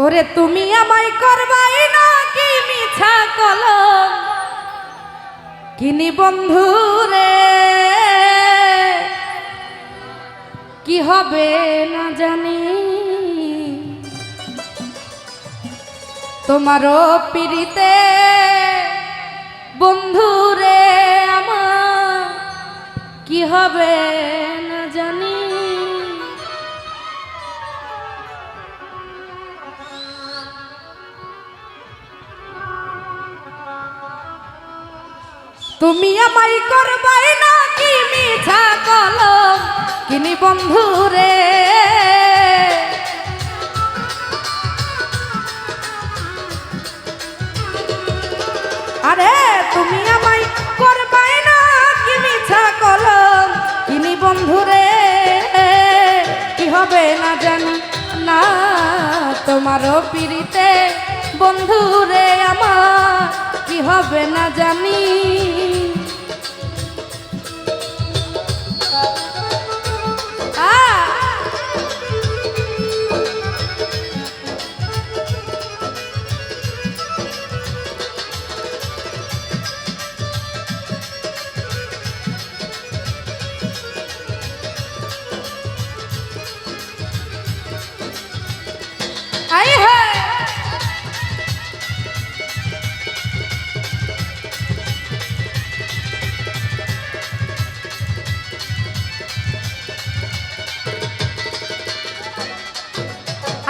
ওরে তুমি আমায় করবাই না কি মিছা কলম কিনি বন্ধু রে, কি হবে না জানি তোমারও পিরিতে বন্ধু রে, আমার কি হবে না জানি। তুমি আমায় করবাই না কি মিছা কলম কিনি বন্ধু রে, আরে তুমি আমায় করবাই না কি মিছা কলম কিনি বন্ধু রে, কি হবে না জানি না তোমারও পিরিতে বন্ধু রে, আমার কি হবে না জানি। আই হ্যাঁ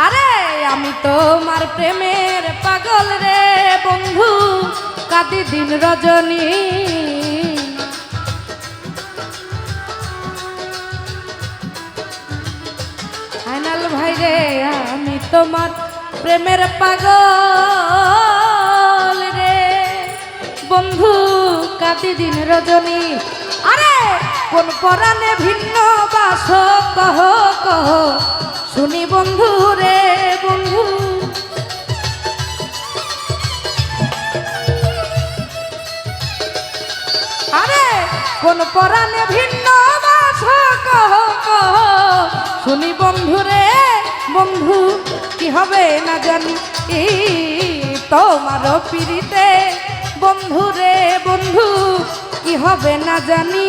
আরে আমি তোমার প্রেমের পাগল রে বন্ধু, কাঁদি দিন রজনী। আইনাল ভাই রে আমি তোমার প্রেমের পাগল রে বন্ধু, কাঁদি দিন রজনী। আরে কোন পরাণে ভিন্ন বাস কহ কহ শুনি বন্ধু রে বন্ধু, আরে কোন পরাণে ভিন্ন বাস কহ কহ শুনি বন্ধু রে বন্ধু, কি হবে না জানি তোমার পিরিতে বন্ধু রে বন্ধু, কি হবে না জানি।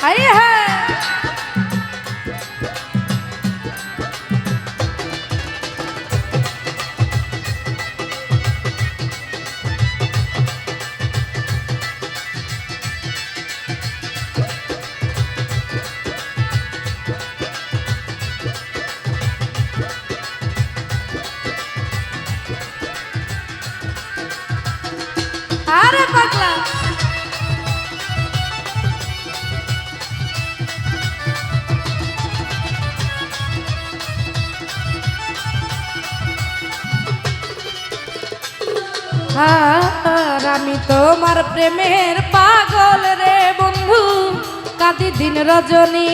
আই হ্যাঁ আরে পাগলা আর আমি তোমার প্রেমের পাগল রে বন্ধু, কাঁদি দিন রজনী।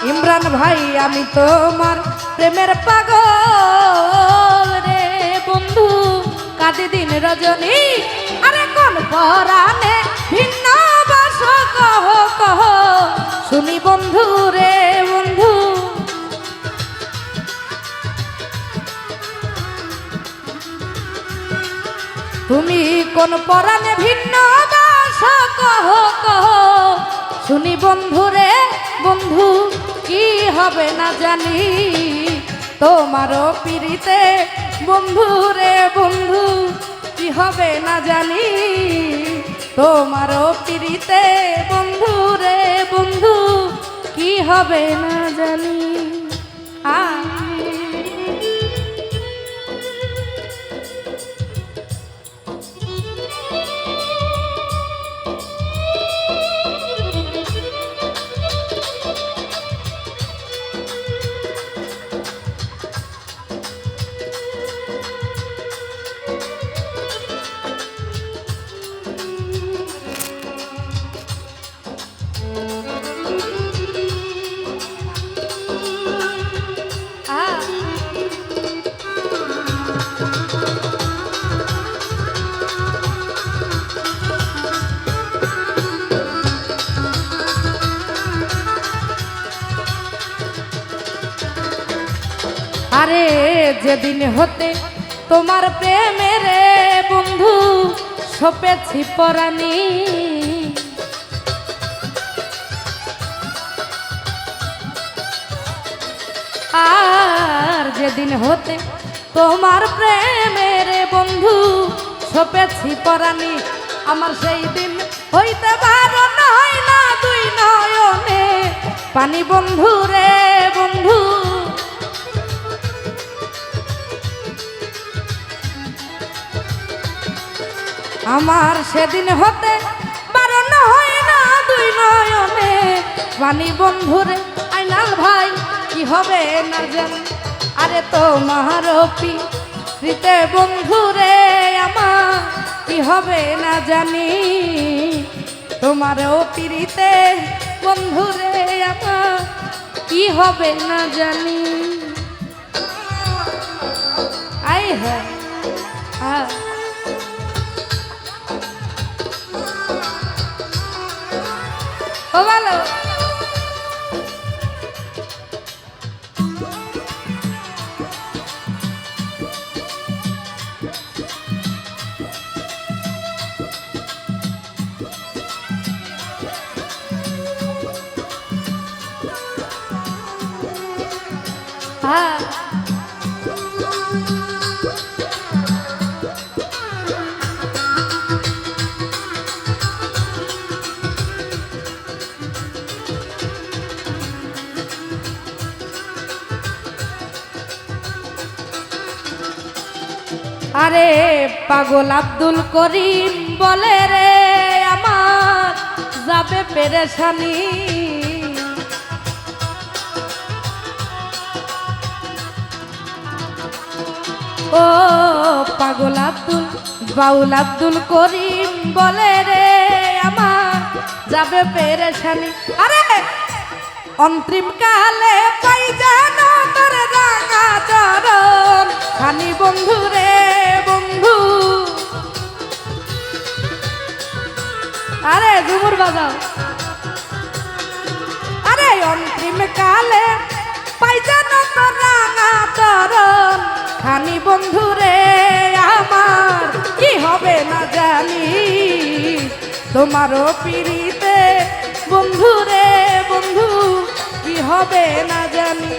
ইমরান ভাই আমি তোমার প্রেমের পাগল রে বন্ধু, কাঁদি দিন রজনী। আরে কোন পরাণে ভিন্ন বাস কহ কহ শুনি বন্ধু রে বন্ধু, তুমি কোন পরাণে ভিন্ন বাস কহ কহ শুনি বন্ধু রে বন্ধু, কি হবে না জানি তোমারও পিরিতে বন্ধু রে বন্ধু, কি হবে না জানি তোমারও পিরিতে বন্ধু রে বন্ধু, কি হবে না জানি। যেদিন হতে তোমার প্রেমের বন্ধু সপেছি পরাণী, আর যেদিন হতে তোমার প্রেমের বন্ধু সপেছি পরাণী, আমার সেই দিন হইতে বারণ হয় না দুই নয়নে পানি বন্ধু রে বন্ধু। আমার সেদিন হতে বারণ হয় না দুই নয়নে পানি বন্ধু রে। আইনাল ভাই কি হবে না জানি, আরে তোমার পিতে বন্ধু রে আমার কি হবে না জানি, তোমার পিড়িতে বন্ধু রে আমার কি হবে না জানি। আই হ্যাঁ ও ভালো হ্যাঁ। আরে পাগল আব্দুল করিম বলে রে আমার যাবে পেরেশানি, ও পাগল আব্দুল বাউল আব্দুল করিম বলে রে আমার যাবে পেরেশানি। আরে অন্তিম কালে পাই জানো তোর রাঙা চরণ খানি বন্ধু রে বন্ধু। আরে ঝুমুর বাজাও, আরে অন্তিম কালে পাই জানো তোর রাঙা চরণ খানি বন্ধু রে আমার কি হবে না জানি, তোমারও পিড়িতে বন্ধু রে বন্ধু কি হবে না জানি।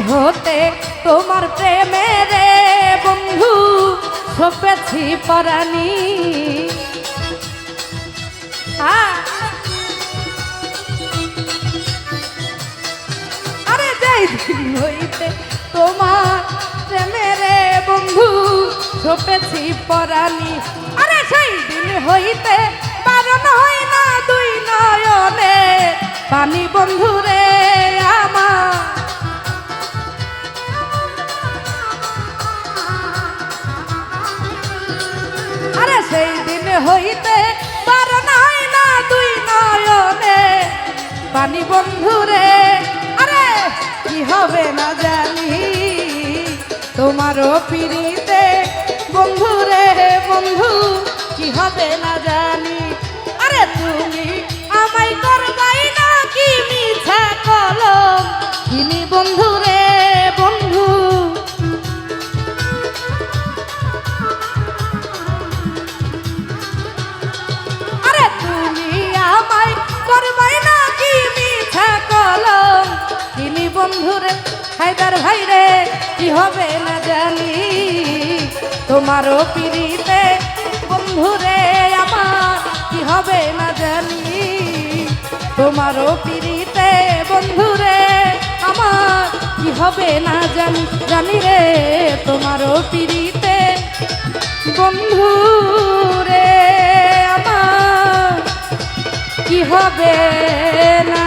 হতে তোমার প্রেমের বন্ধু সপেছি পরাণী, আরে যাই দিন হইতে তোমার প্রেমের বন্ধু সপেছি পরাণী, আরে সেই দিন হইতে বারণ হয় না দুই নয়নে পানি বন্ধু রে আমার। সেই দিন হইতে বারণ হয় না দুই নয়নে পানি বন্ধু রে। আরে কি হবে না জানি, তোমারও পিড়িতে বন্ধু রে বন্ধু কি হবে না জানি। আরে তুমি আমায় করবাই না কি মিছা কলম কিনি বন্ধু রে বন্ধু। বন্ধুরে হায়দার ভাই রে কি হবে না জানি, তোমারও পিড়িতে বন্ধুরে আমার কি হবে না জানি, তোমারও পিড়িতে বন্ধুরে আমার কি হবে না জানি, জানি রে তোমারও পিড়িতে বন্ধুরে আমার কি হবে না।